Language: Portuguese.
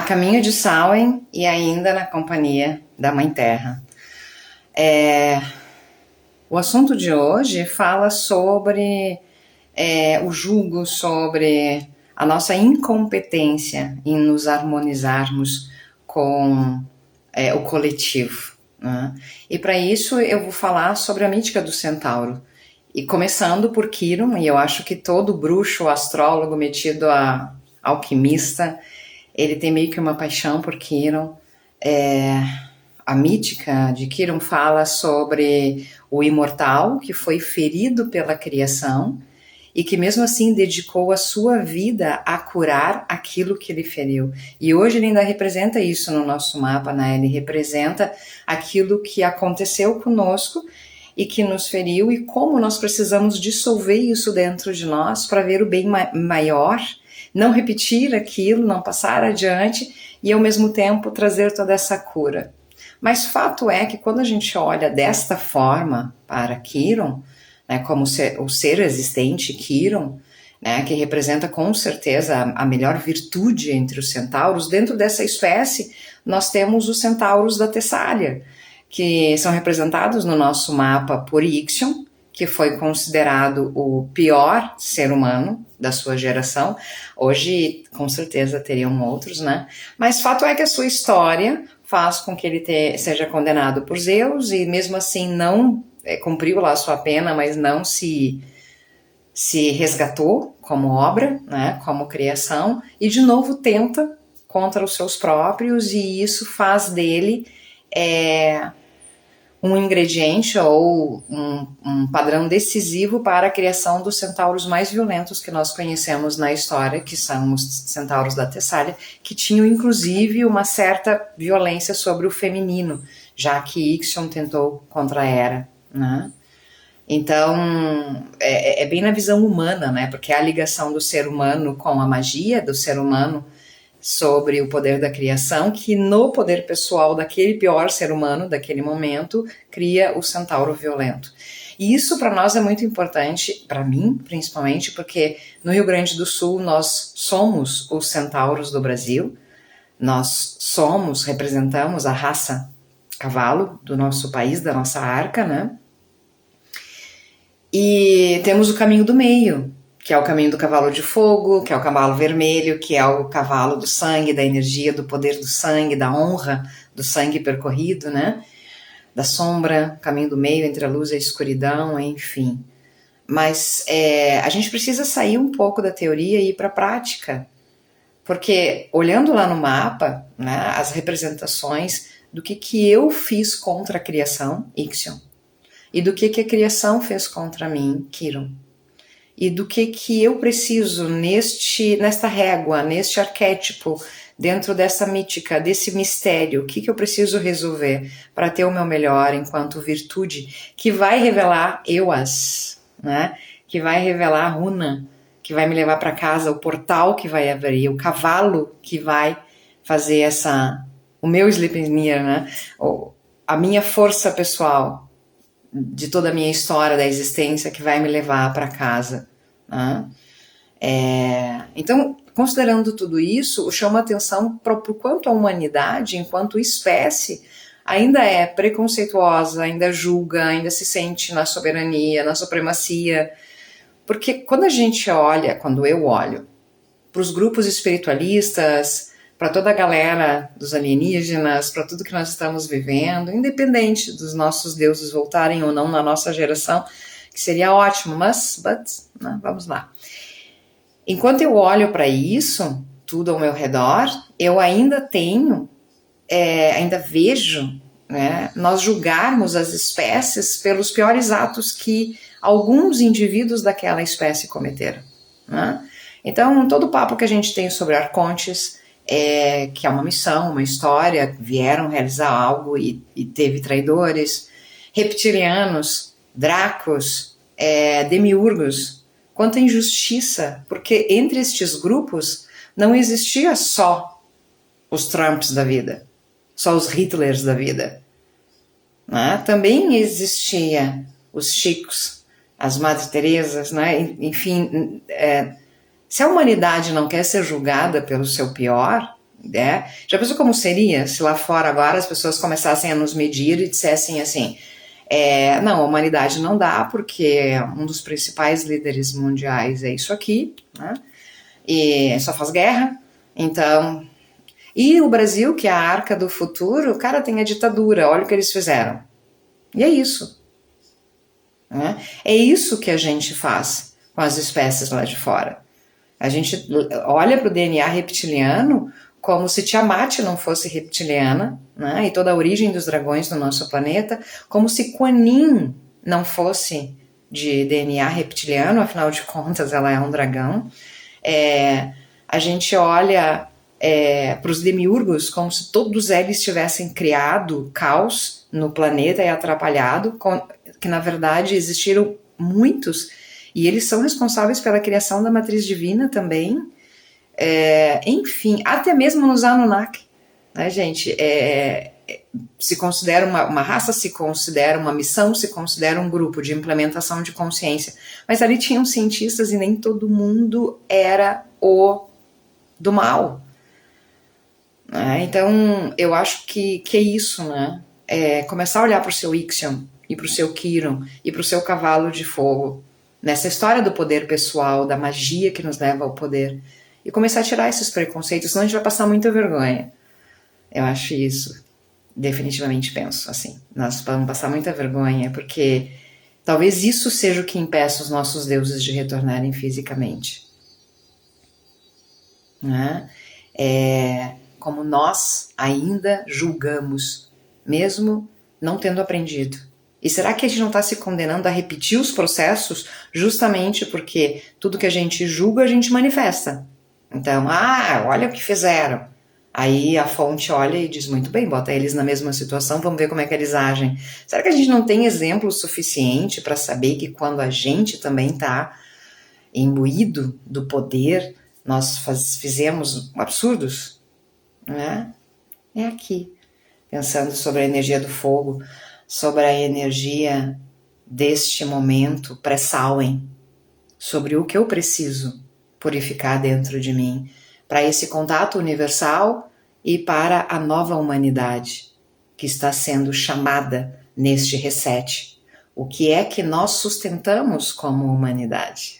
a caminho de Samhain e ainda na companhia da Mãe Terra. O assunto de hoje fala sobre o jugo, sobre a nossa incompetência em nos harmonizarmos com o coletivo, né? E para isso eu vou falar sobre a mítica do centauro. E começando por Quiron, e eu acho que todo bruxo, astrólogo metido a alquimista, ele tem meio que uma paixão por Quiron. A mítica de Quiron fala sobre o imortal que foi ferido pela criação e que mesmo assim dedicou a sua vida a curar aquilo que ele feriu. E hoje ele ainda representa isso no nosso mapa, né? Ele representa aquilo que aconteceu conosco e que nos feriu e como nós precisamos dissolver isso dentro de nós para ver o bem maior, não repetir aquilo, não passar adiante e ao mesmo tempo trazer toda essa cura. Mas fato é que quando a gente olha desta forma para Quiron, né, como o ser existente Quiron, né, que representa com certeza a melhor virtude entre os centauros, dentro dessa espécie nós temos os centauros da Tessália, que são representados no nosso mapa por Ixion, que foi considerado o pior ser humano da sua geração. Hoje, com certeza, teriam outros, né? Mas fato é que a sua história faz com que ele seja condenado por Zeus e mesmo assim não cumpriu lá a sua pena, mas não se resgatou como obra, né? Como criação, e de novo tenta contra os seus próprios, e isso faz dele um ingrediente ou um padrão decisivo para a criação dos centauros mais violentos que nós conhecemos na história, que são os centauros da Tessália, que tinham inclusive uma certa violência sobre o feminino, já que Ixion tentou contra Hera, né? Então, é bem na visão humana, né? Porque é a ligação do ser humano com a magia do ser humano sobre o poder da criação, que no poder pessoal daquele pior ser humano, daquele momento, cria o centauro violento. E isso para nós é muito importante, para mim principalmente, porque no Rio Grande do Sul nós somos os centauros do Brasil, nós representamos a raça cavalo do nosso país, da nossa arca, né? E temos o caminho do meio, que é o caminho do cavalo de fogo, que é o cavalo vermelho, que é o cavalo do sangue, da energia, do poder do sangue, da honra do sangue percorrido, né? Da sombra, caminho do meio entre a luz e a escuridão, enfim. Mas a gente precisa sair um pouco da teoria e ir para a prática, porque olhando lá no mapa, né, as representações do que eu fiz contra a criação, Ixion, e do que a criação fez contra mim, Quiron. E do que eu preciso nesta régua, neste arquétipo, dentro dessa mítica, desse mistério, o que eu preciso resolver para ter o meu melhor enquanto virtude, que vai revelar Euas, né? Que vai revelar a runa, que vai me levar para casa, o portal que vai abrir, o cavalo que vai fazer o meu Sleipnir, né? A minha força pessoal, de toda a minha história da existência que vai me levar para casa, né? Então, considerando tudo isso, chama atenção para o quanto a humanidade, enquanto espécie, ainda é preconceituosa, ainda julga, ainda se sente na soberania, na supremacia, porque quando eu olho para os grupos espiritualistas, para toda a galera dos alienígenas, para tudo que nós estamos vivendo, independente dos nossos deuses voltarem ou não na nossa geração, que seria ótimo, mas né, vamos lá. Enquanto eu olho para isso, tudo ao meu redor, eu ainda ainda vejo, né, nós julgarmos as espécies pelos piores atos que alguns indivíduos daquela espécie cometeram, né? Então, todo o papo que a gente tem sobre arcontes, que é uma missão, uma história, vieram realizar algo e teve traidores, reptilianos, dracos, demiurgos, quanta injustiça, porque entre estes grupos não existia só os Trumps da vida, só os Hitlers da vida, né? Também existia os Chicos, as Madre Teresas, né? Enfim, se a humanidade não quer ser julgada pelo seu pior, né? Já pensou como seria se lá fora agora as pessoas começassem a nos medir e dissessem assim, não, a humanidade não dá porque um dos principais líderes mundiais é isso aqui, né? E só faz guerra, então... E o Brasil, que é a arca do futuro, cara, tem a ditadura, olha o que eles fizeram. E é isso. Né? É isso que a gente faz com as espécies lá de fora. A gente olha para o DNA reptiliano como se Tiamat não fosse reptiliana, né? E toda a origem dos dragões do nosso planeta, como se Kuan Yin não fosse de DNA reptiliano, afinal de contas ela é um dragão. A gente olha para os demiurgos como se todos eles tivessem criado caos no planeta e atrapalhado, que na verdade existiram muitos, e eles são responsáveis pela criação da matriz divina também, enfim, até mesmo nos Anunnaki, né, gente? Se considera uma raça, se considera uma missão, se considera um grupo de implementação de consciência, mas ali tinham cientistas e nem todo mundo era o do mal. Então, eu acho que é isso, né? Começar a olhar para o seu Ixion e para o seu Chiron e para o seu cavalo de fogo, nessa história do poder pessoal, da magia que nos leva ao poder, e começar a tirar esses preconceitos, senão a gente vai passar muita vergonha. Eu acho isso, definitivamente penso assim. Nós vamos passar muita vergonha, porque talvez isso seja o que impeça os nossos deuses de retornarem fisicamente. Né? Como nós ainda julgamos, mesmo não tendo aprendido. E será que a gente não está se condenando a repetir os processos justamente porque tudo que a gente julga, a gente manifesta? Então, olha o que fizeram. Aí a fonte olha e diz, muito bem, bota eles na mesma situação, vamos ver como é que eles agem. Será que a gente não tem exemplo suficiente para saber que quando a gente também está imbuído do poder, nós fizemos absurdos? Né? É aqui, pensando sobre a energia do fogo, sobre a energia deste momento pré-Samhain, sobre o que eu preciso purificar dentro de mim para esse contato universal e para a nova humanidade que está sendo chamada neste reset. O que é que nós sustentamos como humanidade?